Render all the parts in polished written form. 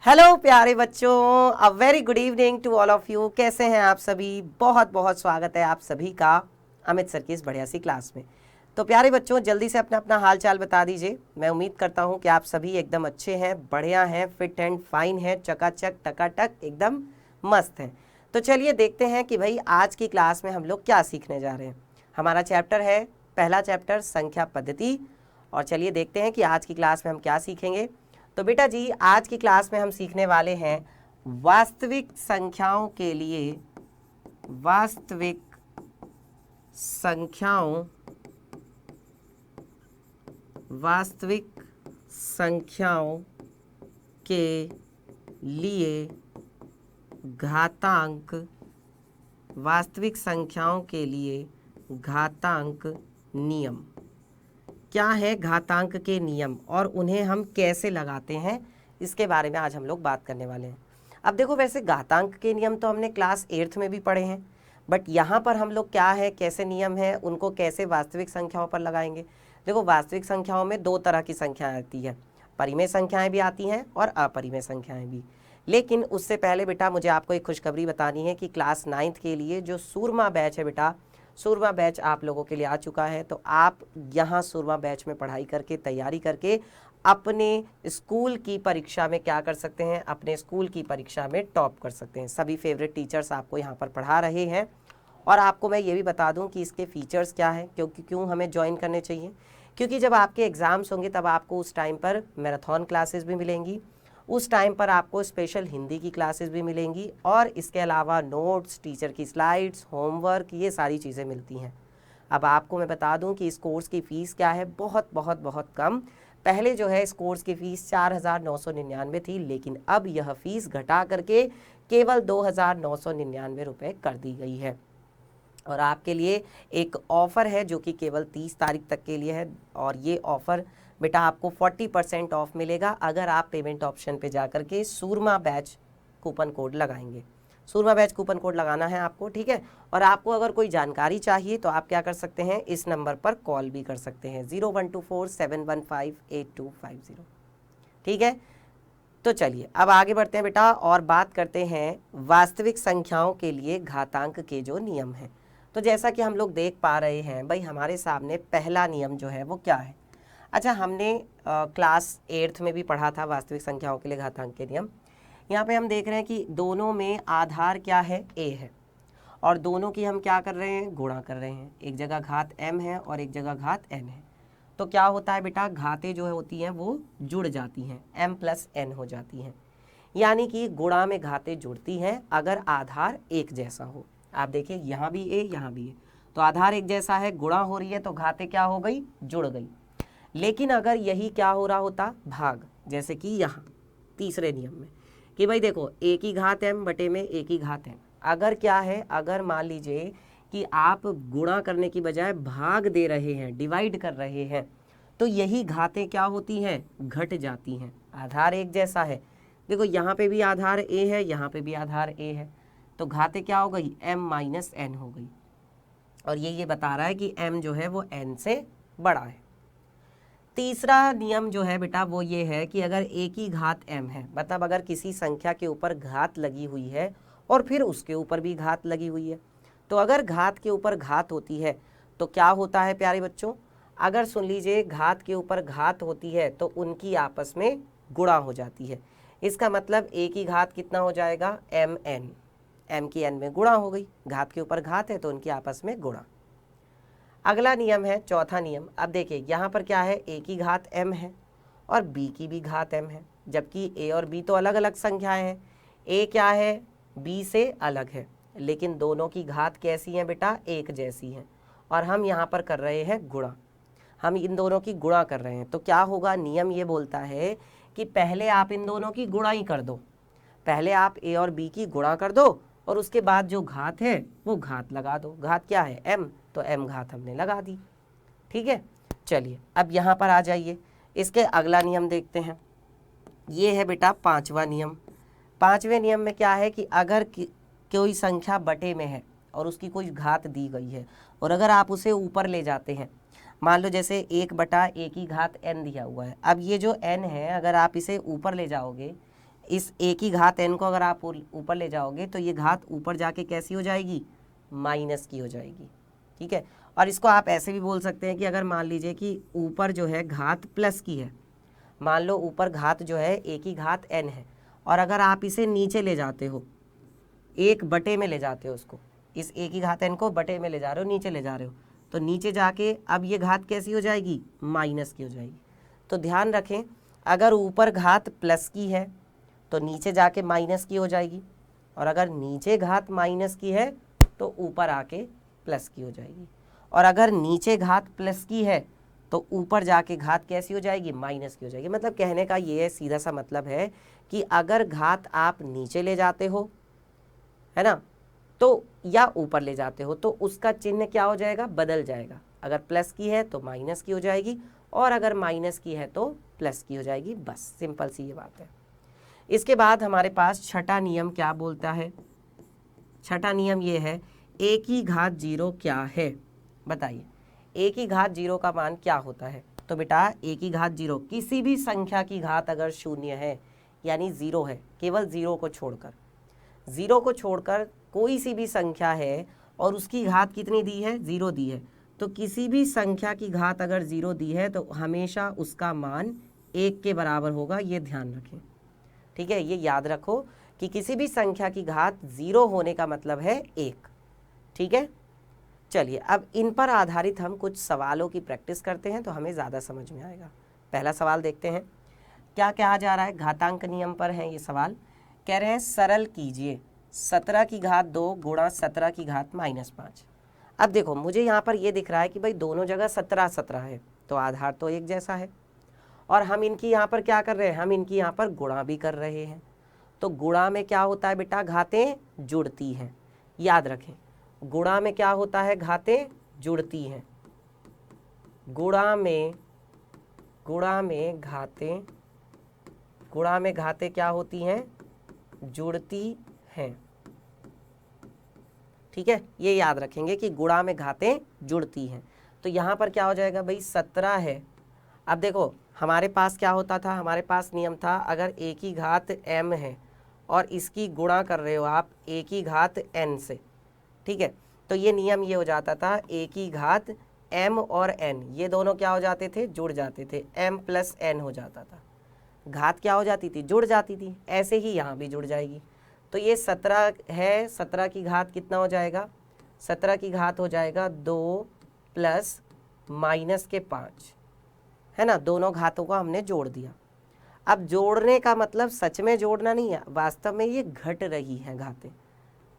Hello प्यारे बच्चों, a very good evening to all of you. कैसे हैं आप सभी? बहुत बहुत स्वागत है आप सभी का अमित सर की इस बढ़िया सी क्लास में। तो प्यारे बच्चों, जल्दी से अपना अपना हाल चाल बता दीजिए। मैं उम्मीद करता हूं कि आप सभी एकदम अच्छे हैं, बढ़िया हैं, फिट एंड फाइन हैं, चकाचक टकाटक एकदम मस्त हैं। तो चलिए देखते हैं कि भाई आज की क्लास में हम लोग क्या सीखने जा रहे हैं। हमारा चैप्टर है पहला चैप्टर संख्या पद्धति। और चलिए देखते हैं कि आज की क्लास में हम क्या सीखेंगे। तो बेटा जी, आज की क्लास में हम सीखने वाले हैं वास्तविक संख्याओं के लिए वास्तविक संख्याओं के लिए घातांक नियम। क्या है घातांक के नियम और उन्हें हम कैसे लगाते हैं, इसके बारे में आज हम लोग बात करने वाले हैं। अब देखो, वैसे घातांक के नियम तो हमने क्लास 8th में भी पढ़े हैं, बट यहाँ पर हम लोग क्या है, कैसे नियम है, उनको कैसे वास्तविक संख्याओं पर लगाएंगे। देखो, वास्तविक संख्याओं में दो तरह की संख्याएं आती है, परिमेय संख्याएं भी आती हैं और अपरिमेय संख्याएं भी। लेकिन उससे पहले बेटा मुझे आपको एक खुशखबरी बतानी है कि क्लास 9th के लिए जो सूरमा बैच है बेटा, सूरमा बैच आप लोगों के लिए आ चुका है। तो आप यहाँ सूरमा बैच में पढ़ाई करके, तैयारी करके अपने स्कूल की परीक्षा में क्या कर सकते हैं, अपने स्कूल की परीक्षा में टॉप कर सकते हैं। सभी फेवरेट टीचर्स आपको यहाँ पर पढ़ा रहे हैं। और आपको मैं ये भी बता दूं कि इसके फीचर्स क्या है, क्यों हमें ज्वाइन करने चाहिए। क्योंकि जब आपके एग्ज़ाम्स होंगे तब आपको उस टाइम पर मैराथन क्लासेस भी मिलेंगी, उस टाइम पर आपको स्पेशल हिंदी की क्लासेस भी मिलेंगी, और इसके अलावा नोट्स, टीचर की स्लाइड्स, होमवर्क, ये सारी चीज़ें मिलती हैं। अब आपको मैं बता दूं कि इस कोर्स की फ़ीस क्या है, बहुत बहुत बहुत कम। पहले जो है इस कोर्स की फ़ीस 4,999 थी, लेकिन अब यह फ़ीस घटा करके केवल 2,999 रुपये कर दी गई है। और आपके लिए एक ऑफ़र है जो कि केवल 30 तारीख तक के लिए है। और ये ऑफ़र बेटा आपको 40% ऑफ मिलेगा अगर आप पेमेंट ऑप्शन पे जा करके सूरमा बैच कूपन कोड लगाएंगे। सूरमा बैच कूपन कोड लगाना है आपको, ठीक है। और आपको अगर कोई जानकारी चाहिए तो आप क्या कर सकते हैं, इस नंबर पर कॉल भी कर सकते हैं, 0124-715-8250, ठीक है। तो चलिए अब आगे बढ़ते हैं बेटा और बात करते हैं वास्तविक संख्याओं के लिए घातांक के जो नियम हैं। तो जैसा कि हम लोग देख पा रहे हैं भाई, हमारे सामने पहला नियम जो है वो क्या है। अच्छा, हमने क्लास 8th में भी पढ़ा था वास्तविक संख्याओं के लिए घातांक के नियम। यहाँ पे हम देख रहे हैं कि दोनों में आधार क्या है, a है, और दोनों की हम क्या कर रहे हैं, गुणा कर रहे हैं। एक जगह घात m है और एक जगह घात n है। तो क्या होता है बेटा, घातें जो होती हैं वो जुड़ जाती हैं, m + n हो जाती हैं। यानी कि गुणा में घातें जुड़ती हैं अगर आधार एक जैसा हो। आप देखिए, यहाँ भी a, यहाँ भी a, तो आधार एक जैसा है, गुणा हो रही है, तो घातें क्या हो गई, जुड़ गई। लेकिन अगर यही क्या हो रहा होता, भाग, जैसे कि यहाँ तीसरे नियम में कि भाई देखो, a की घात m बटे में a की घात n, अगर क्या है, अगर मान लीजिए कि आप गुणा करने की बजाय भाग दे रहे हैं, डिवाइड कर रहे हैं, तो यही घातें क्या होती हैं, घट जाती हैं। आधार एक जैसा है, देखो यहाँ पे भी आधार a है, यहाँ पे भी आधार a है, तो घातें क्या हो गई, m - n हो गई। और ये बता रहा है कि m जो है वो n से बड़ा है। तीसरा नियम जो है बेटा वो ये है कि अगर a की घात m है, मतलब अगर किसी संख्या के ऊपर घात लगी हुई है और फिर उसके ऊपर भी घात लगी हुई है, तो अगर घात के ऊपर घात होती है तो क्या होता है प्यारे बच्चों, अगर सुन लीजिए घात के ऊपर घात होती है तो उनकी आपस में गुणा हो जाती है। इसका मतलब a की घात कितना हो जाएगा, mn, m की n में गुणा हो गई, घात के ऊपर घात है तो उनकी आपस में गुणा। अगला नियम है चौथा नियम। अब देखिए यहाँ पर क्या है, a की घात m है और b की भी घात m है, जबकि a और b तो अलग अलग संख्याएं हैं। a क्या है, b से अलग है, लेकिन दोनों की घात कैसी है बेटा, एक जैसी है। और हम यहाँ पर कर रहे हैं गुणा, हम इन दोनों की गुणा कर रहे हैं। तो क्या होगा, नियम ये बोलता है कि पहले आप इन दोनों की गुणा ही कर दो, पहले आप a और b की गुणा कर दो और उसके बाद जो घात है वो घात लगा दो। घात क्या है, m, तो m घात हमने लगा दी, ठीक है। चलिए अब यहाँ पर आ जाइए, इसके अगला नियम देखते हैं। ये है बेटा पांचवा नियम। पांचवें नियम में क्या है कि अगर कोई संख्या बटे में है और उसकी कोई घात दी गई है और अगर आप उसे ऊपर ले जाते हैं, मान लो जैसे 1/a की घात n दिया हुआ है, अब ये जो n है अगर आप इसे ऊपर ले जाओगे, इस a की घात n को अगर आप ऊपर ले जाओगे तो ये घात ऊपर जाके कैसी हो जाएगी, माइनस की हो जाएगी। ठीक है, और इसको आप ऐसे भी बोल सकते हैं कि अगर मान लीजिए कि ऊपर जो है घात प्लस की है, मान लो ऊपर घात जो है a की घात n है, और अगर आप इसे नीचे ले जाते हो, एक बटे में ले जाते हो उसको, इस a की घात n को बटे में ले जा रहे हो, नीचे ले जा रहे हो, तो नीचे जाके अब ये घात कैसी हो जाएगी, माइनस की हो जाएगी। तो ध्यान रखें, अगर ऊपर घात प्लस की है तो नीचे जाके माइनस की हो जाएगी, और अगर नीचे घात माइनस की है तो ऊपर आके प्लस की हो जाएगी, और अगर नीचे घात प्लस की है तो ऊपर जाके घात कैसी हो जाएगी, माइनस की हो जाएगी। मतलब कहने का ये सीधा सा मतलब है कि अगर घात आप नीचे ले जाते हो, है ना, तो या ऊपर ले जाते हो तो उसका चिन्ह क्या हो जाएगा, बदल जाएगा। अगर प्लस की है तो माइनस की हो जाएगी, और अगर माइनस की है तो प्लस की हो जाएगी। बस सिंपल सी ये बात है। इसके बाद हमारे पास छठा नियम क्या बोलता है, छठा नियम ये है, a की घात 0 क्या है, बताइए a की घात 0 का मान क्या होता है। तो बेटा a की घात 0, किसी भी संख्या की घात अगर शून्य है यानी 0 है, केवल 0 को छोड़कर, 0 को छोड़कर कोई सी भी संख्या है और उसकी घात कितनी दी है, 0 दी है, तो किसी भी संख्या की घात अगर 0 दी है तो हमेशा उसका मान 1 के बराबर होगा, ये ध्यान रखें। ठीक है, ये याद रखो कि किसी भी संख्या की घात 0 होने का मतलब है 1। ठीक है, चलिए अब इन पर आधारित हम कुछ सवालों की प्रैक्टिस करते हैं तो हमें ज़्यादा समझ में आएगा। पहला सवाल देखते हैं, क्या कहा जा रहा है, घातांक नियम पर है ये सवाल। कह रहे हैं सरल कीजिए 17 की घात 2 गुणा 17 की घात -5। अब देखो मुझे यहाँ पर ये दिख रहा है कि भाई दोनों जगह 17 17 है, तो आधार तो एक जैसा है, और हम इनकी यहाँ पर क्या कर रहे हैं, हम इनकी यहाँ पर गुणा भी कर रहे हैं। तो गुणा में क्या होता है बेटा, घातें जुड़ती हैं। याद रखें, गुणा में क्या होता है, घातें जुड़ती हैं। गुणा में घातें क्या होती हैं, जुड़ती हैं। ठीक है, ये याद रखेंगे कि गुणा में घातें जुड़ती हैं। तो यहाँ पर क्या हो जाएगा भाई, 17 है। अब देखो हमारे पास क्या होता था, हमारे पास नियम था, अगर a की घात m है और इसकी गुणा कर रहे हो आप a की घात n से, ठीक है, तो ये नियम ये हो जाता था, a की घात m और n ये दोनों क्या हो जाते थे, जुड़ जाते थे, m प्लस n हो जाता था। घात क्या हो जाती थी, जुड़ जाती थी। ऐसे ही यहाँ भी जुड़ जाएगी। तो ये 17 है, 17 की घात कितना हो जाएगा, 17 की घात हो जाएगा 2 प्लस -5, है ना, दोनों घातों को हमने जोड़ दिया। अब जोड़ने का मतलब सच में जोड़ना नहीं है, वास्तव में ये घट रही हैं घातें,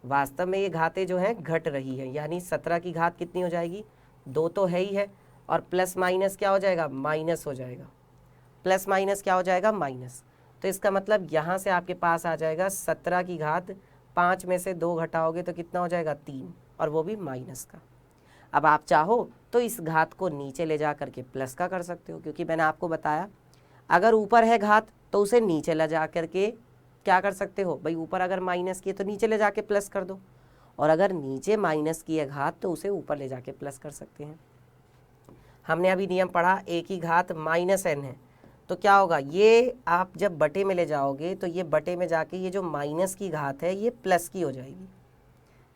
वास्तव में ये घातें जो हैं घट रही है, यानी 17 की घात कितनी हो जाएगी, 2 तो है ही है, और प्लस माइनस क्या हो जाएगा, माइनस हो जाएगा, प्लस माइनस क्या हो जाएगा, माइनस। तो इसका मतलब यहाँ से आपके पास आ जाएगा 17 की घात 5 में से 2 घटाओगे तो कितना हो जाएगा, 3, और वो भी माइनस का। अब आप चाहो तो इस घात को नीचे ले जा करके प्लस का कर सकते हो, क्योंकि मैंने आपको बताया अगर ऊपर है घात तो उसे नीचे ले जा करके क्या कर सकते हो भाई, ऊपर अगर माइनस की है तो नीचे ले जाके प्लस कर दो, और अगर नीचे माइनस की है घात तो उसे ऊपर ले जाके प्लस कर सकते हैं। हमने अभी नियम पढ़ा, a की घात -n है, तो क्या होगा, ये आप जब बटे में ले जाओगे तो ये बटे में जाके ये जो माइनस की घात है ये प्लस की हो जाएगी,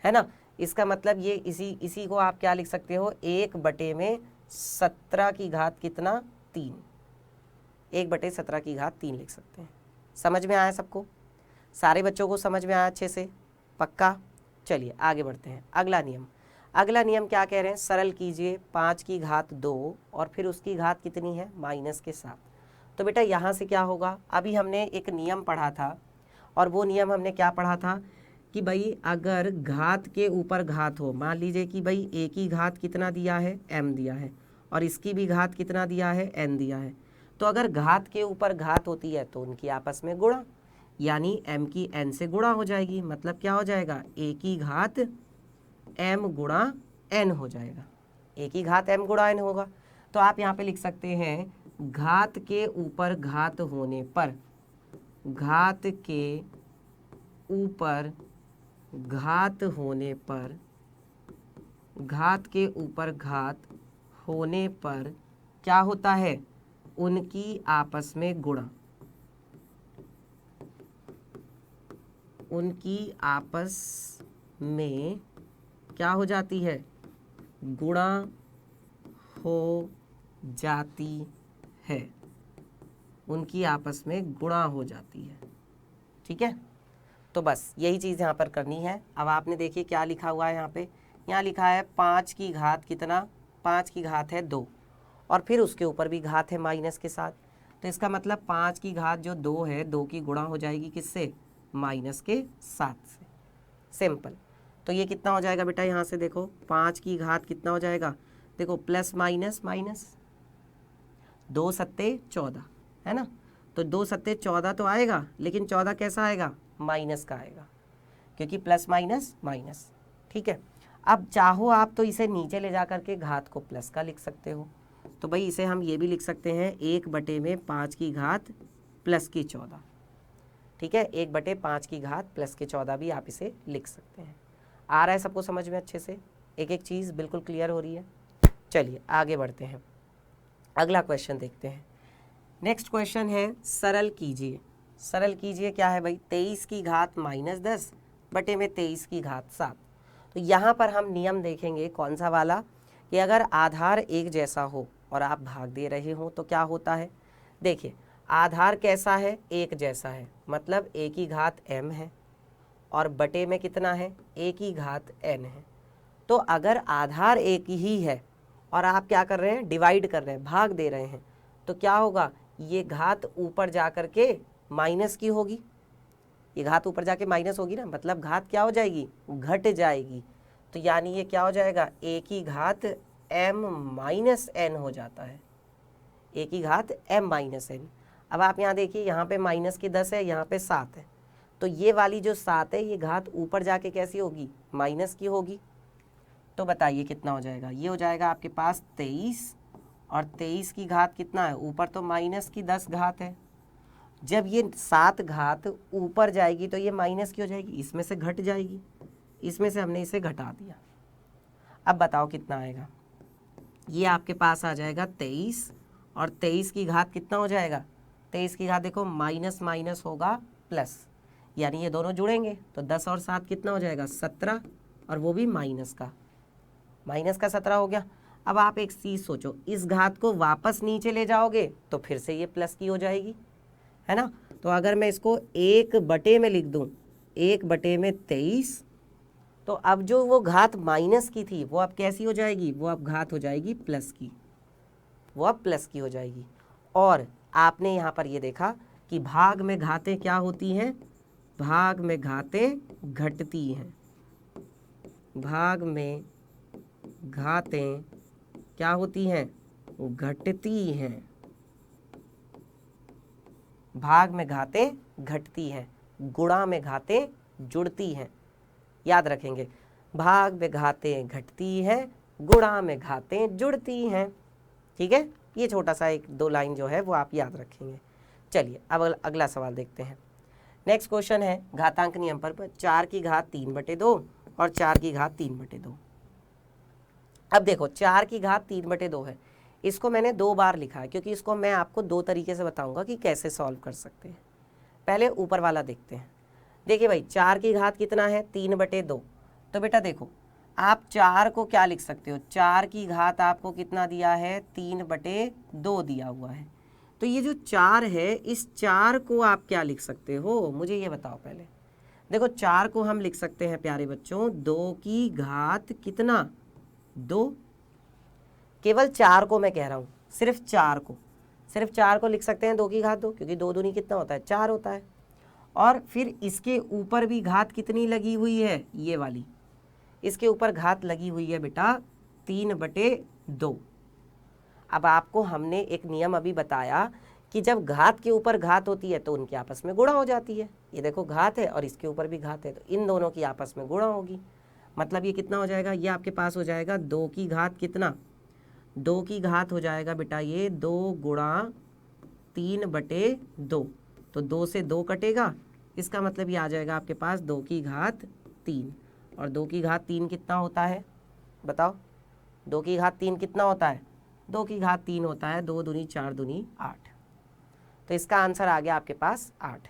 है ना। इसका मतलब ये इसी को आप क्या लिख सकते हो, 1/17 की घात कितना, 3, 1/17 की घात 3 लिख सकते हैं। समझ में आया सबको, सारे बच्चों को समझ में आया अच्छे से, पक्का। चलिए आगे बढ़ते हैं। अगला नियम क्या कह रहे हैं, सरल कीजिए 5 की घात 2 और फिर उसकी घात कितनी है, -7। तो बेटा यहाँ से क्या होगा, अभी हमने एक नियम पढ़ा था, और वो नियम हमने क्या पढ़ा था कि भाई अगर घात के ऊपर घात हो, मान लीजिए कि भाई a की घात कितना दिया है, m दिया है, और इसकी भी घात कितना दिया है, n दिया है, तो अगर घात के ऊपर घात होती है तो उनकी आपस में गुणा, यानी m की n से गुणा हो जाएगी। मतलब क्या हो जाएगा, a की घात m गुणा n हो जाएगा, a की घात m गुणा n होगा। तो आप यहाँ पे लिख सकते हैं, घात के ऊपर घात होने पर, घात के ऊपर घात होने पर, घात के ऊपर घात होने पर क्या होता है, उनकी आपस में गुणा, उनकी आपस में क्या हो जाती है, गुणा हो जाती है, उनकी आपस में गुणा हो जाती है। ठीक है, तो बस यही चीज़ यहाँ पर करनी है। अब आपने देखिए क्या लिखा हुआ है यहाँ पे, यहाँ लिखा है 5 की घात कितना, 5 की घात है 2 और फिर उसके ऊपर भी घात है माइनस के साथ। तो इसका मतलब 5 की घात जो 2 है, 2 की गुणा हो जाएगी किससे, माइनस के 7 से। सिंपल। तो ये कितना हो जाएगा बेटा, यहाँ से देखो 5 की घात कितना हो जाएगा, देखो प्लस माइनस माइनस, 2 सत्ते 14 है ना, तो 2 सत्ते 14 तो आएगा, लेकिन 14 कैसा आएगा, माइनस का आएगा, क्योंकि प्लस माइनस माइनस। ठीक है, अब चाहो आप तो इसे नीचे ले जा करके घात को प्लस का लिख सकते हो। तो भाई इसे हम ये भी लिख सकते हैं 1/5 की घात प्लस की 14। ठीक है, 1/5 की घात प्लस के 14 भी आप इसे लिख सकते हैं। आ रहा है सबको समझ में अच्छे से, एक एक चीज़ बिल्कुल क्लियर हो रही है। चलिए आगे बढ़ते हैं, अगला क्वेश्चन देखते हैं। नेक्स्ट क्वेश्चन है सरल कीजिए। सरल कीजिए क्या है भाई, 23 की घात -10 बटे में 23 की घात 7। तो यहाँ पर हम नियम देखेंगे कौन सा वाला, कि अगर आधार एक जैसा हो और आप भाग दे रहे हो तो क्या होता है। देखिए आधार कैसा है, एक जैसा है, मतलब a की घात m है और बटे में कितना है, a की घात n है। तो अगर आधार एक ही है और आप क्या कर रहे हैं, डिवाइड कर रहे हैं, भाग दे रहे हैं, तो क्या होगा, ये घात ऊपर जा कर के माइनस की होगी, ये घात ऊपर जाके माइनस होगी ना, मतलब घात क्या हो जाएगी, घट जाएगी। तो यानी ये क्या हो जाएगा, a की घात m-n हो जाता है, a की घात m-n। अब आप यहाँ देखिए, यहाँ पे माइनस की 10 है, यहाँ पे 7 है, तो ये वाली जो 7 है ये घात ऊपर जाके कैसी होगी, माइनस की होगी। तो बताइए कितना हो जाएगा, ये हो जाएगा आपके पास 23 और 23 की घात कितना है, ऊपर तो माइनस की 10 घात है, जब ये 7 घात ऊपर जाएगी तो ये माइनस की हो जाएगी, इसमें से घट जाएगी, इसमें से हमने इसे घटा दिया। अब बताओ कितना आएगा, ये आपके पास आ जाएगा 23 और 23 की घात कितना हो जाएगा, 23 की घात देखो माइनस माइनस होगा प्लस, यानी ये दोनों जुड़ेंगे तो 10 और 7 कितना हो जाएगा, 17, और वो भी माइनस का 17 हो गया। अब आप एक चीज़ सोचो, इस घात को वापस नीचे ले जाओगे तो फिर से ये प्लस की हो जाएगी, है ना। तो अगर मैं इसको 1/, में लिख दूं, 1/23, तो अब जो वो घात माइनस की थी वो अब कैसी हो जाएगी, वो अब घात हो जाएगी प्लस की, वो अब प्लस की हो जाएगी। और आपने यहाँ पर ये देखा कि भाग में घातें क्या होती हैं, भाग में घातें घटती हैं, भाग में घातें क्या होती हैं, घटती हैं, भाग में घातें घटती हैं, गुणा में घातें जुड़ती हैं। याद रखेंगे, भाग में घातें घटती हैं, गुणा में घातें जुड़ती हैं। ठीक है, ये छोटा सा 1-2 लाइन जो है वो आप याद रखेंगे। चलिए अब अगला सवाल देखते हैं। नेक्स्ट क्वेश्चन है घातांक नियम पर 4 की घात 3/2 और 4 की घात 3/2। अब देखो 4 की घात 3/2 है, इसको मैंने 2 बार लिखा है क्योंकि इसको मैं आपको 2 तरीके से बताऊंगा कि कैसे सॉल्व कर सकते हैं। पहले ऊपर वाला देखते हैं। देखिए भाई 4 की घात कितना है, 3/2। तो बेटा देखो आप 4 को क्या लिख सकते हो, 4 की घात आपको कितना दिया है, 3/2 दिया हुआ है। तो ये जो 4 है, इस 4 को आप क्या लिख सकते हो, मुझे ये बताओ पहले। देखो 4 को हम लिख सकते हैं प्यारे बच्चों, 2 की घात कितना, 2। केवल 4 को मैं कह रहा हूँ, सिर्फ 4 को लिख सकते हैं 2 की घात 2, क्योंकि 2 दूनी कितना होता है, 4 होता है। और फिर इसके ऊपर भी घात कितनी लगी हुई है, ये वाली, इसके ऊपर घात लगी हुई है बेटा 3/2। अब आपको हमने एक नियम अभी बताया कि जब घात के ऊपर घात होती है तो उनकी आपस में गुणा हो जाती है। ये देखो घात है और इसके ऊपर भी घात है, तो इन दोनों की आपस में गुणा होगी। मतलब ये कितना हो जाएगा, ये आपके पास हो जाएगा 2 की घात कितना, 2 की घात हो जाएगा बेटा ये 2 गुणा 3/2। तो 2 से 2 कटेगा, इसका मतलब ये आ जाएगा आपके पास 2 की घात 3। और 2 की घात 3 कितना होता है, बताओ, 2 की घात 3 कितना होता है, 2 की घात 3 होता है 2 दूनी 4 दूनी 8। तो इसका आंसर आ गया आपके पास 8।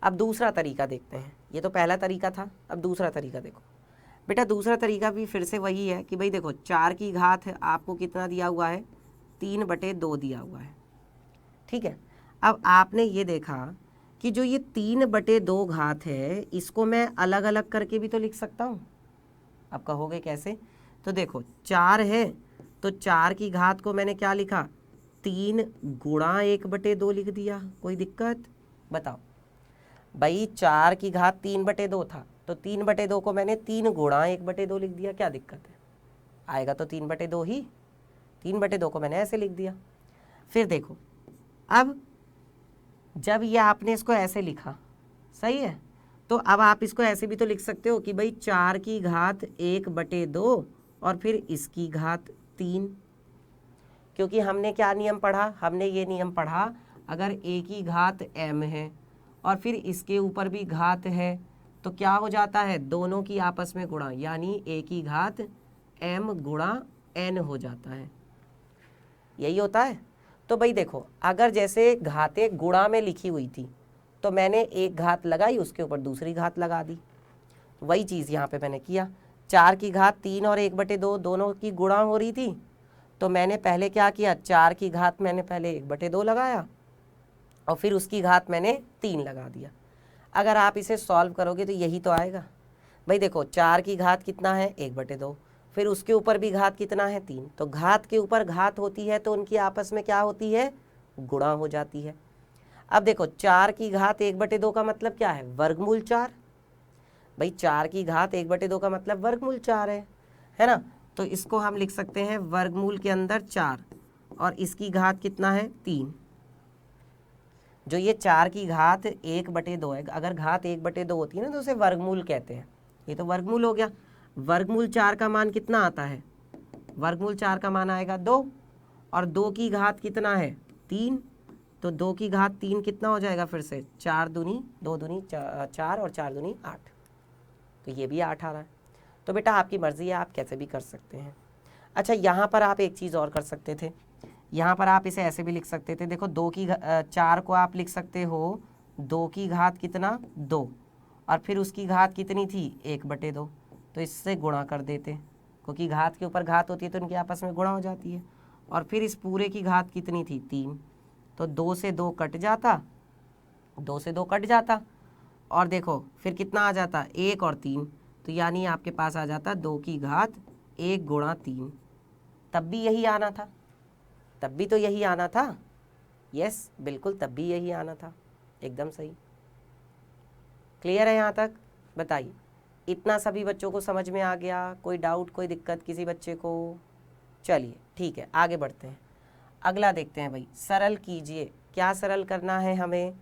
अब दूसरा तरीका देखते हैं, ये तो पहला तरीका था, अब दूसरा तरीका देखो बेटा। दूसरा तरीका भी फिर से वही है कि भाई देखो 4 की घात है, आपको कितना दिया हुआ है, 3/2 दिया हुआ है, ठीक है। अब आपने ये देखा कि जो ये 3/2 घात है, इसको मैं अलग अलग करके भी तो लिख सकता हूँ। अब कहोगे कैसे, तो देखो 4 है तो 4 की घात को मैंने क्या लिखा, 3 गुणा 1/2 लिख दिया, कोई दिक्कत बताओ। भाई 4 की घात 3/2 था, तो 3/2 को मैंने 3 गुणा 1/2 लिख दिया, क्या दिक्कत है, आएगा तो 3/2 ही, 3/2 को मैंने ऐसे लिख दिया। फिर देखो अब जब ये आपने इसको ऐसे लिखा, सही है, तो अब आप इसको ऐसे भी तो लिख सकते हो कि भाई 4 की घात 1/2 और फिर इसकी घात 3, क्योंकि हमने क्या नियम पढ़ा, हमने ये नियम पढ़ा अगर a की घात m है और फिर इसके ऊपर भी घात है तो क्या हो जाता है, दोनों की आपस में गुणा, यानी a की घात m गुणा n हो जाता है, यही होता है। तो भाई देखो अगर जैसे घातें गुणा में लिखी हुई थी तो मैंने एक घात लगाई, उसके ऊपर दूसरी घात लगा दी, वही चीज़ यहाँ पे मैंने किया। 4 की घात 3 और 1/2 दोनों की गुणा हो रही थी, तो मैंने पहले क्या किया, 4 की घात मैंने पहले 1/2 लगाया और फिर उसकी घात मैंने 3 लगा दिया। अगर आप इसे सॉल्व करोगे तो यही तो आएगा। भाई देखो 4 की घात कितना है, 1/2, फिर उसके ऊपर भी घात कितना है, 3, तो घात के ऊपर घात होती है तो उनकी आपस में क्या होती है, गुणा हो जाती है। अब देखो 4 की घात 1/2 का मतलब क्या है, वर्गमूल 4। भाई 4 की घात 1/2 का मतलब वर्गमूल 4 है ना, तो इसको हम लिख सकते हैं वर्गमूल के अंदर 4 और इसकी घात कितना है, 3। जो ये 4 की घात 1/2 है, अगर घात 1/2 होती है ना तो उसे वर्गमूल कहते हैं, ये तो वर्गमूल हो गया। वर्गमूल 4 का मान कितना आता है, वर्गमूल 4 का मान आएगा 2 और 2 की घात कितना है, 3, तो 2 की घात 3 कितना हो जाएगा, फिर से 4 दूनी 2 दूनी 4 और 4 दूनी 8, तो ये भी 8 आ रहा है। तो बेटा आपकी मर्ज़ी है, आप कैसे भी कर सकते हैं। अच्छा यहाँ पर आप एक चीज़ और कर सकते थे, यहाँ पर आप इसे ऐसे भी लिख सकते थे, देखो 4 को आप लिख सकते हो 2 की घात कितना, 2 और फिर उसकी घात कितनी थी, 1/2, तो इससे गुणा कर देते, क्योंकि घात के ऊपर घात होती है तो उनकी आपस में गुणा हो जाती है। और फिर इस पूरे की घात कितनी थी, 3, तो 2 से 2 कट जाता, 2 से 2 कट जाता और देखो फिर कितना आ जाता, 1 और 3, तो यानी आपके पास आ जाता 2 की घात 1 गुणा 3। तब भी यही आना था, तब भी तो यही आना था, यस बिल्कुल तब भी यही आना था, एकदम सही। क्लियर है यहाँ तक, बताइए इतना सभी बच्चों को समझ में आ गया, कोई डाउट कोई दिक्कत किसी बच्चे को? चलिए ठीक है आगे बढ़ते हैं, अगला देखते हैं भाई, सरल कीजिए। क्या सरल करना है हमें,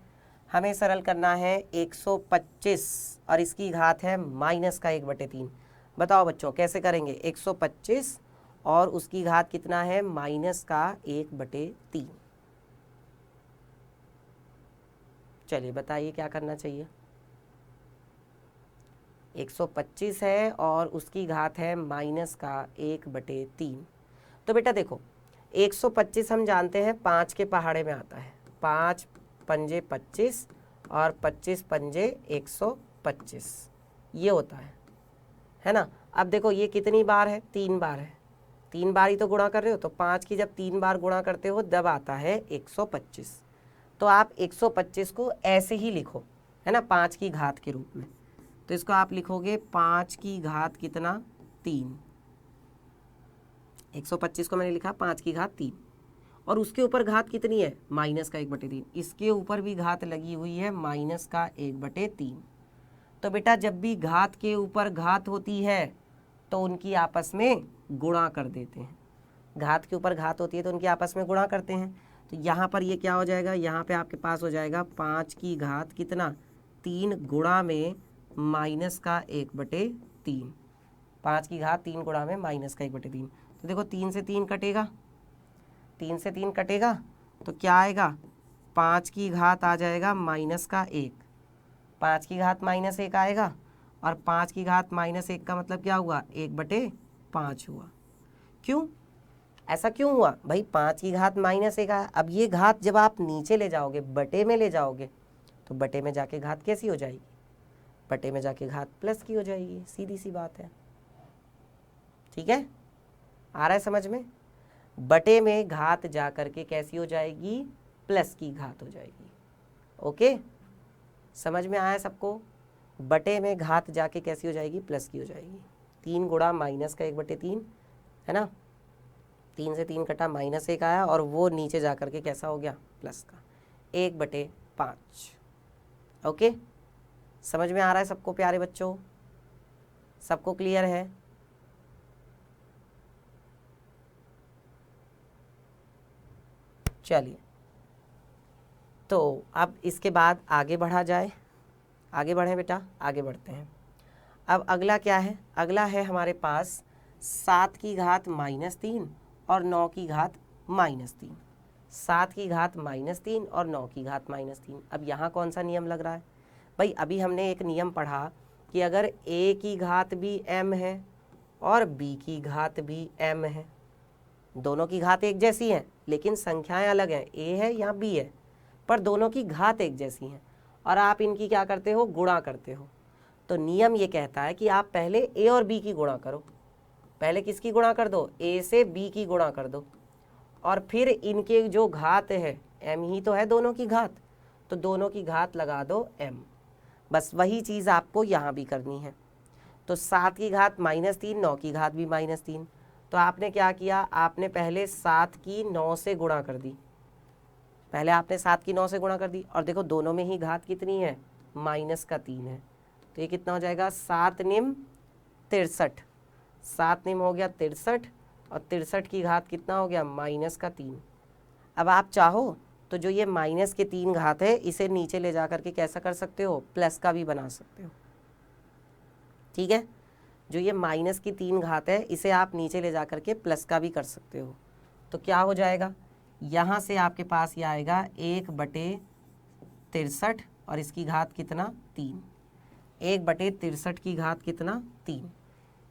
हमें सरल करना है 125 और इसकी घात है -1/3। बताओ बच्चों कैसे करेंगे, 125 और उसकी घात कितना है, -1/3। चलिए बताइए क्या करना चाहिए। 125 है और उसकी घात है -1/3। तो बेटा देखो 125 हम जानते हैं 5 के पहाड़े में आता है, 5 पंजे 25 और 25 पंजे 125, ये होता है ना। अब देखो ये कितनी बार है, 3 बार है, 3 बार ही तो गुणा कर रहे हो, तो 5 की जब 3 बार गुणा करते हो तब आता है 125। तो आप 125 को ऐसे ही लिखो, है ना, 5 की घात के रूप में, तो इसको आप लिखोगे 5 की घात कितना, 3। 125 को मैंने लिखा 5 की घात 3 और उसके ऊपर घात कितनी है, -1/3, इसके ऊपर भी घात लगी हुई है -1/3। तो बेटा जब भी घात के ऊपर घात होती है तो उनकी आपस में गुणा कर देते हैं, घात के ऊपर घात होती है तो उनकी आपस में गुणा करते हैं। तो यहाँ पर ये क्या हो जाएगा, यहाँ पे आपके पास हो जाएगा 5 की घात कितना, 3 गुणा में -1/3, 5 की घात 3 गुणा में -1/3। तो देखो 3 से 3 कटेगा, 3 से 3 कटेगा तो क्या आएगा, 5 की घात आ जाएगा -1, 5 की घात -1 आएगा और 5 की घात -1 का मतलब क्या हुआ, 1/5 हुआ। क्यों ऐसा क्यों हुआ भाई, 5 की घात -1 आया। अब ये घात जब आप नीचे ले जाओगे, बटे में ले जाओगे, तो बटे में जाके घात कैसी हो जाएगी, बटे में जाके घात प्लस की हो जाएगी, सीधी सी बात है। ठीक है, आ रहा है समझ में? बटे में घात जा करके कैसी हो जाएगी, प्लस की घात हो जाएगी। ओके, समझ में आया सबको? बटे में घात जाके कैसी हो जाएगी, प्लस की हो जाएगी। 3 गुणा माइनस का 1/3 है ना, 3 से 3 कटा, -1 आया और वो नीचे जा करके कैसा हो गया, प्लस का 1/5। ओके, समझ में आ रहा है सबको प्यारे बच्चों? सबको क्लियर है? चलिए, तो अब इसके बाद आगे बढ़ा जाए। आगे बढ़ें बेटा, आगे बढ़ते हैं। अब अगला क्या है, अगला है हमारे पास 7 की घात -3 और 9 की घात -3। 7 की घात -3 और 9 की घात -3। अब यहाँ कौन सा नियम लग रहा है भाई? अभी हमने एक नियम पढ़ा कि अगर a की घात भी m है और b की घात भी m है, दोनों की घात एक जैसी हैं लेकिन संख्याएं अलग हैं, a है या b है, पर दोनों की घात एक जैसी हैं और आप इनकी क्या करते हो, गुणा करते हो। तो नियम ये कहता है कि आप पहले a और b की गुणा करो। पहले किसकी गुणा कर दो, a से b की गुणा कर दो, और फिर इनके जो घात है, m ही तो है दोनों की घात, तो दोनों की घात लगा दो m। बस वही चीज़ आपको यहाँ भी करनी है। तो 7 की घात -3, 9 की घात भी -3। तो आपने क्या किया, आपने पहले 7 की 9 से गुणा कर दी। पहले आपने 7 की 9 से गुणा कर दी और देखो दोनों में ही घात कितनी है, -3 है। तो ये कितना हो जाएगा, 7 निम 63। 7 निम हो गया 63 और 63 की घात कितना हो गया, -3। अब आप चाहो तो जो ये -3 घात है इसे नीचे ले जा करके कैसा कर सकते हो, प्लस का भी बना सकते हो। ठीक है, जो ये -3 घात है इसे आप नीचे ले जा करके प्लस का भी कर सकते हो। तो क्या हो जाएगा, यहाँ से आपके पास ये आएगा 1/63 और इसकी घात कितना, 3। 1/63 की घात कितना, 3।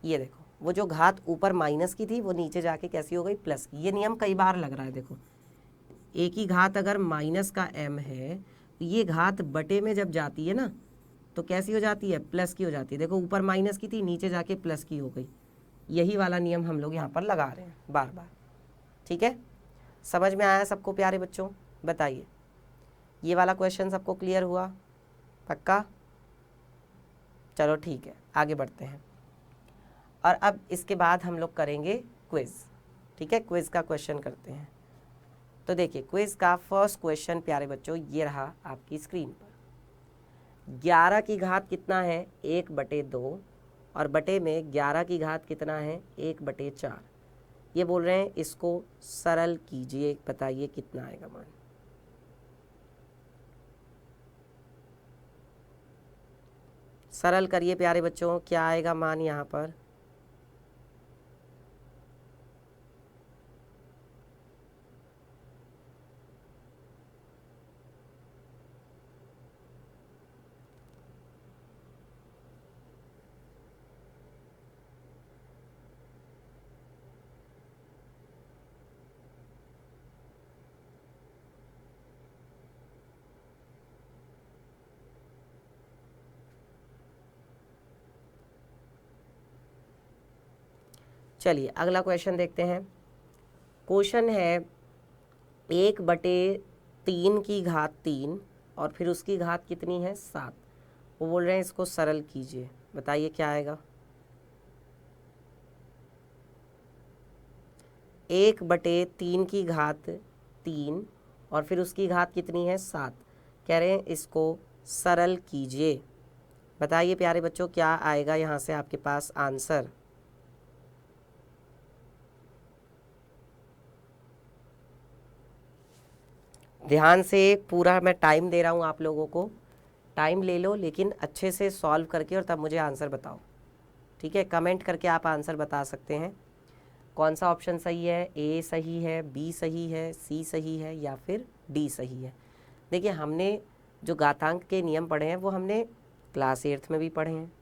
ये देखो वो जो घात ऊपर माइनस की थी वो नीचे जाके कैसी हो गई, प्लस की। ये नियम कई बार लग रहा है। देखो a की घात अगर माइनस का m है, तो ये घात बटे में जब जाती है ना तो कैसी हो जाती है, प्लस की हो जाती है। देखो ऊपर माइनस की थी, नीचे जाके प्लस की हो गई। यही वाला नियम हम लोग यहाँ पर लगा रहे हैं बार बार। ठीक है, समझ में आया सबको प्यारे बच्चों? बताइए, ये वाला क्वेश्चन सबको क्लियर हुआ? पक्का? चलो ठीक है, आगे बढ़ते हैं। और अब इसके बाद हम लोग करेंगे क्विज। ठीक है, क्विज का क्वेश्चन करते हैं। तो देखिए क्विज का फर्स्ट क्वेश्चन प्यारे बच्चों ये रहा आपकी स्क्रीन पर। 11 की घात कितना है, 1/2 और बटे में 11 की घात कितना है, 1/4। ये बोल रहे हैं इसको सरल कीजिए, बताइए कितना आएगा मान। सरल करिए प्यारे बच्चों, क्या आएगा मान यहाँ पर? चलिए अगला क्वेश्चन देखते हैं। क्वेश्चन है 1/3 की घात 3 और फिर उसकी घात कितनी है, 7। वो बोल रहे हैं इसको सरल कीजिए, बताइए क्या आएगा। 1/3 की घात 3 और फिर उसकी घात कितनी है, 7। कह रहे हैं इसको सरल कीजिए, बताइए प्यारे बच्चों क्या आएगा यहाँ से आपके पास आंसर। ध्यान से, पूरा मैं टाइम दे रहा हूँ आप लोगों को, टाइम ले लो लेकिन अच्छे से सॉल्व करके और तब मुझे आंसर बताओ। ठीक है, कमेंट करके आप आंसर बता सकते हैं कौन सा ऑप्शन सही है, ए सही है, बी सही है, सी सही है या फिर डी सही है। देखिए हमने जो घातांक के नियम पढ़े हैं वो हमने क्लास 8th में भी पढ़े हैं।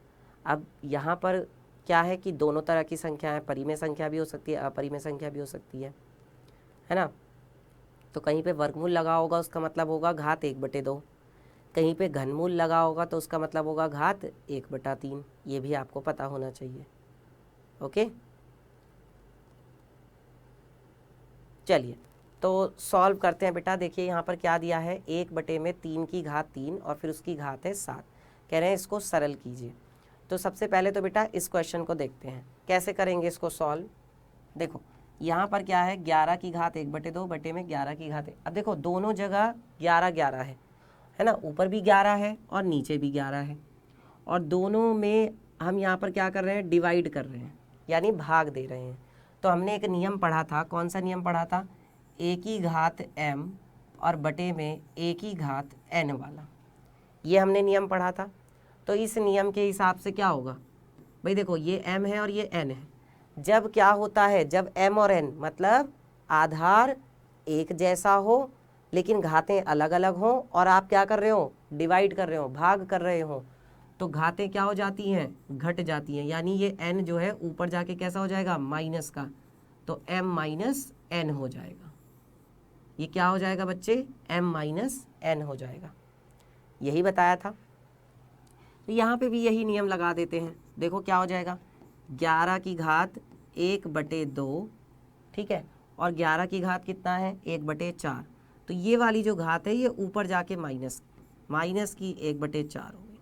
अब यहाँ पर क्या है कि दोनों तरह की संख्याएं, परिमेय संख्या भी हो सकती है, अपरिमेय संख्या भी हो सकती है ना। तो कहीं पे वर्गमूल लगा होगा उसका मतलब होगा घात 1/2, कहीं पे घनमूल लगा होगा तो उसका मतलब होगा घात 1/3, ये भी आपको पता होना चाहिए। ओके, चलिए तो सॉल्व करते हैं बेटा। देखिए यहाँ पर क्या दिया है, 1/3 की घात 3 और फिर उसकी घात है 7। कह रहे हैं इसको सरल कीजिए। तो सबसे पहले तो बेटा इस क्वेश्चन को देखते हैं कैसे करेंगे इसको सॉल्व। देखो यहाँ पर क्या है, 11 की घात 1/2 बटे में 11 की घात 1। अब देखो दोनों जगह 11 11 है ना, ऊपर भी 11 है और नीचे भी 11 है, और दोनों में हम यहाँ पर क्या कर रहे हैं, डिवाइड कर रहे हैं, यानी भाग दे रहे हैं। तो हमने एक नियम पढ़ा था, कौन सा नियम पढ़ा था, a की घात m और बटे में a की घात n वाला, ये हमने नियम पढ़ा था। तो इस नियम के हिसाब से क्या होगा भाई, देखो ये m है और ये n है। जब क्या होता है, जब m और n मतलब आधार एक जैसा हो लेकिन घातें अलग अलग हों और आप क्या कर रहे हो, डिवाइड कर रहे हो, भाग कर रहे हो, तो घातें क्या हो जाती हैं, घट जाती हैं। यानी ये n जो है ऊपर जाके कैसा हो जाएगा, माइनस का, तो m माइनस n हो जाएगा। ये क्या हो जाएगा बच्चे, m माइनस n हो जाएगा, यही बताया था। तो यहाँ पे भी यही नियम लगा देते हैं। देखो क्या हो जाएगा, 11 की घात 1/2, ठीक है, और 11 की घात कितना है, 1/4। तो ये वाली जो घात है ये ऊपर जाके माइनस की 1/4 हो गई।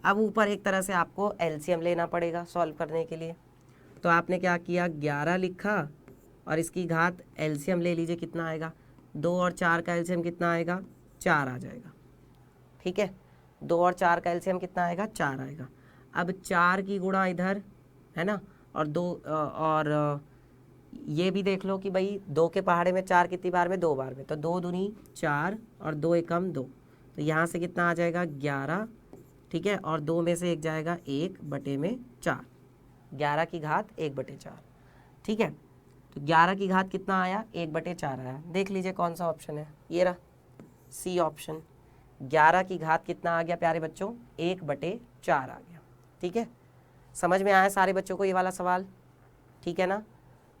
अब ऊपर एक तरह से आपको एलसीएम लेना पड़ेगा सॉल्व करने के लिए। तो आपने क्या किया, 11 लिखा और इसकी घात एलसीएम ले लीजिए, कितना आएगा, 2 और 4 का एलसीएम कितना आएगा, 4 आ जाएगा। ठीक है, 2 और 4 का एलसीएम कितना आएगा, 4 आएगा। अब 4 की गुणा इधर है ना, और 2 और ये भी देख लो कि भाई 2 के पहाड़े में 4 कितनी बार में, 2 बार में, तो 2 दूनी 4 और 2 एकम 2, तो यहाँ से कितना आ जाएगा 11, ठीक है, और 2 में से 1 जाएगा 1/4, 11 की घात 1/4, ठीक है। तो 11 की घात कितना आया, 1/4 आया। देख लीजिए कौन सा ऑप्शन है, ये रहा सी ऑप्शन। 11 की घात कितना आ गया प्यारे बच्चों, 1/4 आ गया। ठीक है, समझ में आया सारे बच्चों को ये वाला सवाल, ठीक है ना।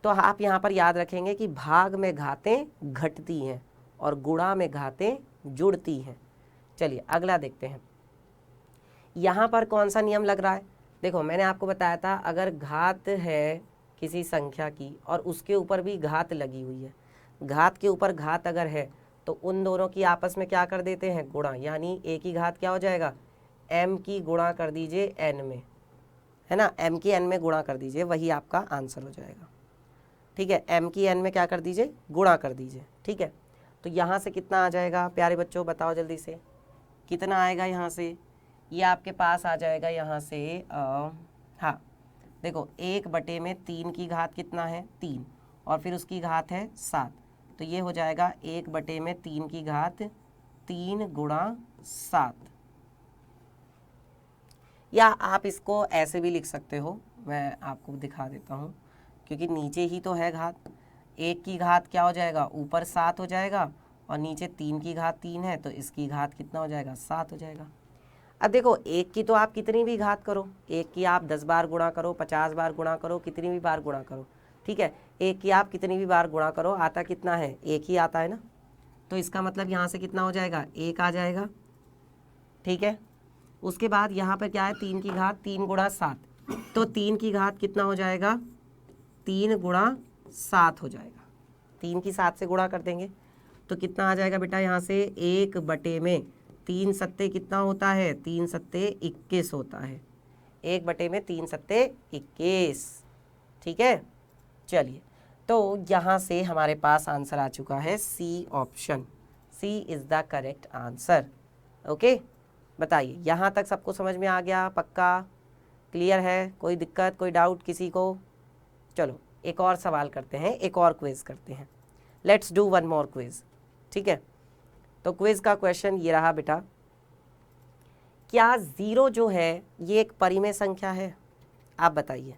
तो आप यहाँ पर याद रखेंगे कि भाग में घातें घटती हैं और गुणा में घातें जुड़ती हैं। चलिए अगला देखते हैं, यहाँ पर कौन सा नियम लग रहा है। देखो मैंने आपको बताया था, अगर घात है किसी संख्या की और उसके ऊपर भी घात लगी हुई है, घात के ऊपर घात अगर है तो उन दोनों की आपस में क्या कर देते हैं, गुणा, यानी a की घात क्या हो जाएगा, m की गुणा कर दीजिए n में, है ना, m की n में गुणा कर दीजिए, वही आपका आंसर हो जाएगा। ठीक है, m की n में क्या कर दीजिए, गुणा कर दीजिए। ठीक है, तो यहाँ से कितना आ जाएगा प्यारे बच्चों, बताओ जल्दी से, कितना आएगा यहाँ से, ये आपके पास आ जाएगा यहाँ से हाँ देखो 1/3 की घात कितना है, 3, और फिर उसकी घात है 7, तो ये हो जाएगा 1/3 की घात 3 × 7। या आप इसको ऐसे भी लिख सकते हो, मैं आपको दिखा देता हूँ, क्योंकि नीचे ही तो है घात, 1 की घात क्या हो जाएगा, ऊपर 7 हो जाएगा, और नीचे 3 की घात 3 है, तो इसकी घात कितना हो जाएगा, 7 हो जाएगा। अब देखो 1 की तो आप कितनी भी घात करो, 1 की आप 10 बार गुणा करो, 50 बार गुणा करो, कितनी भी बार गुणा करो, ठीक है, 1 की आप कितनी भी बार गुणा करो, आता कितना है, 1 ही आता है ना। तो इसका मतलब यहाँ से कितना हो जाएगा, 1 आ जाएगा। ठीक है, उसके बाद यहाँ पर क्या है, 3 की घात 3 × 7, तो 3 की घात कितना हो जाएगा, 3 × 7 हो जाएगा। 3 की 7 से गुणा कर देंगे तो कितना आ जाएगा बेटा, यहाँ से 1/3 सत्ते कितना होता है, 3 सत्ते 21 होता है, 1/3 सत्ते 21। ठीक है, चलिए तो यहाँ से हमारे पास आंसर आ चुका है C option, C is the correct answer. Okay, बताइए यहाँ तक सबको समझ में आ गया, पक्का क्लियर है, कोई दिक्कत कोई डाउट किसी को। चलो एक और सवाल करते हैं, एक और क्विज करते हैं, let's do one more quiz. ठीक है, तो क्विज का क्वेश्चन ये रहा बेटा, क्या 0 जो है ये एक परिमेय संख्या है, आप बताइए,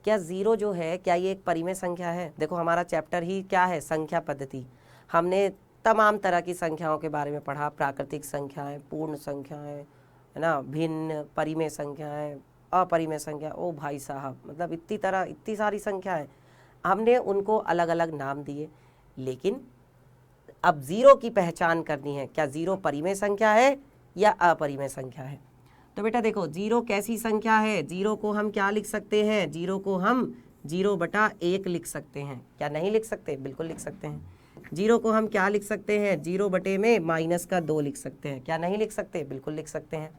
क्या 0 जो है क्या ये एक परिमेय संख्या है। देखो हमारा चैप्टर ही क्या है, संख्या पद्धति, हमने तमाम तरह की संख्याओं के बारे में पढ़ा, प्राकृतिक संख्याएं, पूर्ण संख्याएं, है ना, भिन्न परिमेय संख्याएं, अपरिमेय संख्या, ओ भाई साहब, मतलब इतनी सारी संख्याएं, हमने उनको अलग अलग नाम दिए। लेकिन अब 0 की पहचान करनी है, क्या 0 परिमेय संख्या है या अपरिमेय संख्या है। तो बेटा देखो, जीरो कैसी संख्या है, जीरो को हम क्या लिख सकते हैं, जीरो को हम 0/1 लिख सकते हैं। क्या नहीं लिख सकते? बिल्कुल लिख सकते हैं। जीरो को हम क्या लिख सकते हैं, 0/-2 लिख सकते हैं। क्या नहीं लिख सकते? बिल्कुल लिख सकते हैं।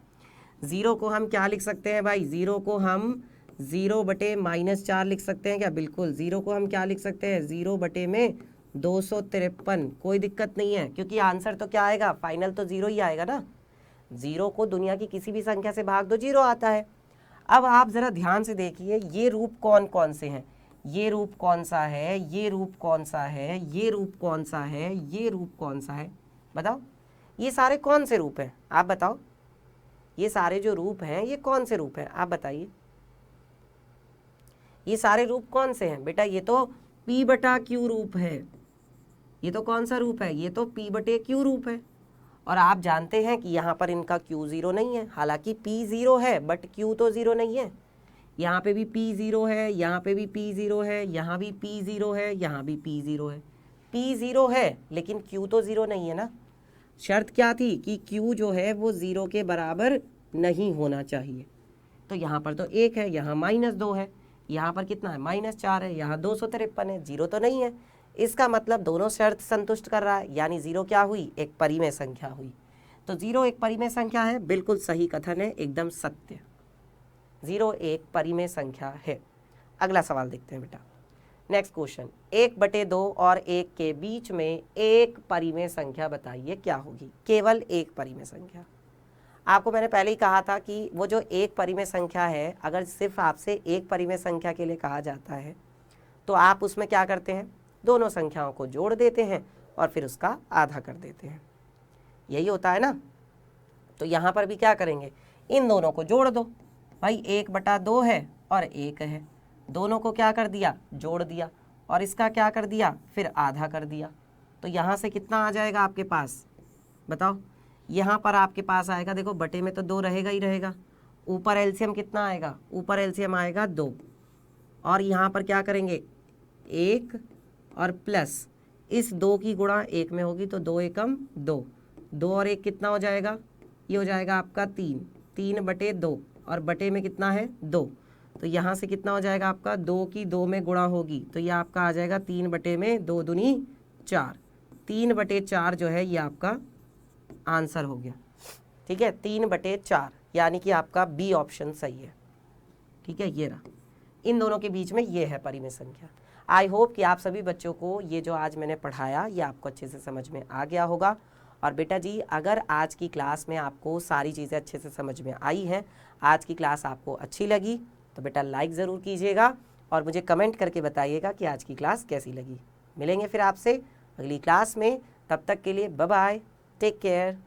जीरो को हम क्या लिख सकते हैं भाई, जीरो को हम 0/-4 लिख सकते हैं क्या? बिल्कुल। जीरो को हम क्या लिख सकते हैं, 0/253। कोई दिक्कत नहीं है, क्योंकि आंसर तो क्या आएगा, फाइनल तो जीरो ही आएगा ना। जीरो को दुनिया की किसी भी संख्या से भाग दो, जीरो आता है। अब आप जरा ध्यान से देखिए, ये रूप कौन कौन से हैं, ये रूप कौन सा है, ये रूप कौन सा है, ये रूप कौन सा है, ये रूप कौन सा है, बताओ। ये सारे कौन से रूप हैं, आप बताओ। ये सारे जो रूप हैं ये कौन से रूप हैं, आप बताइए। ये सारे रूप कौन से हैं बेटा? ये तो P/Q रूप है। ये तो कौन सा रूप है? ये तो P/Q रूप है। और आप जानते हैं कि यहाँ पर इनका Q 0 नहीं है, हालांकि P 0 है बट Q तो 0 नहीं है। यहाँ पे भी P 0 है, यहाँ पे भी P 0 है, यहाँ भी P 0 है, यहाँ भी P 0 है। P 0 है लेकिन Q तो 0 नहीं है ना। शर्त क्या थी कि Q जो है वो 0 के बराबर नहीं होना चाहिए। तो यहाँ पर तो 1 है, यहाँ -2 है, यहाँ पर कितना है, -4 है, यहाँ 253 है, 0 तो नहीं है। इसका मतलब दोनों शर्त संतुष्ट कर रहा है, यानी 0 क्या हुई, एक परिमेय संख्या हुई। तो 0 एक परिमेय संख्या है, बिल्कुल सही कथन है, एकदम सत्य। 0 एक परिमेय संख्या है। अगला सवाल देखते हैं बेटा। नेक्स्ट क्वेश्चन, 1/2 और 1 के बीच में एक परिमेय संख्या बताइए क्या होगी। केवल एक परिमेय संख्या। आपको मैंने पहले ही कहा था कि वो जो एक परिमेय संख्या है, अगर सिर्फ आपसे एक परिमेय संख्या के लिए कहा जाता है तो आप उसमें क्या करते हैं, दोनों संख्याओं को जोड़ देते हैं और फिर उसका आधा कर देते हैं। यही होता है ना। तो यहाँ पर भी क्या करेंगे, इन दोनों को जोड़ दो भाई। 1/2 है और 1 है, दोनों को क्या कर दिया, जोड़ दिया, और इसका क्या कर दिया, फिर आधा कर दिया। तो यहाँ से कितना आ जाएगा आपके पास, बताओ। यहाँ पर आपके पास आएगा, देखो बटे में तो 2 रहेगा ही रहेगा। ऊपर एलसीएम कितना आएगा, ऊपर एलसीएम आएगा 2, और यहाँ पर क्या करेंगे, 1 और प्लस इस 2 की गुणा 1 में होगी, तो 2 एकम 2, 2 और 1 कितना हो जाएगा, ये हो जाएगा आपका 3, 3/2, और बटे में कितना है 2। तो यहाँ से कितना हो जाएगा आपका, 2 की 2 में गुणा होगी, तो ये आपका आ जाएगा 3/2 दूनी 4। 3/4 जो है ये आपका आंसर हो गया। ठीक है, 3/4, यानी कि आपका बी ऑप्शन सही है। ठीक है, ये रहा, इन दोनों के बीच में ये है परिमेय संख्या। आई होप कि आप सभी बच्चों को ये जो आज मैंने पढ़ाया ये आपको अच्छे से समझ में आ गया होगा। और बेटा जी, अगर आज की क्लास में आपको सारी चीज़ें अच्छे से समझ में आई हैं, आज की क्लास आपको अच्छी लगी, तो बेटा लाइक ज़रूर कीजिएगा और मुझे कमेंट करके बताइएगा कि आज की क्लास कैसी लगी। मिलेंगे फिर आपसे अगली क्लास में, तब तक के लिए बाय बाय, टेक केयर।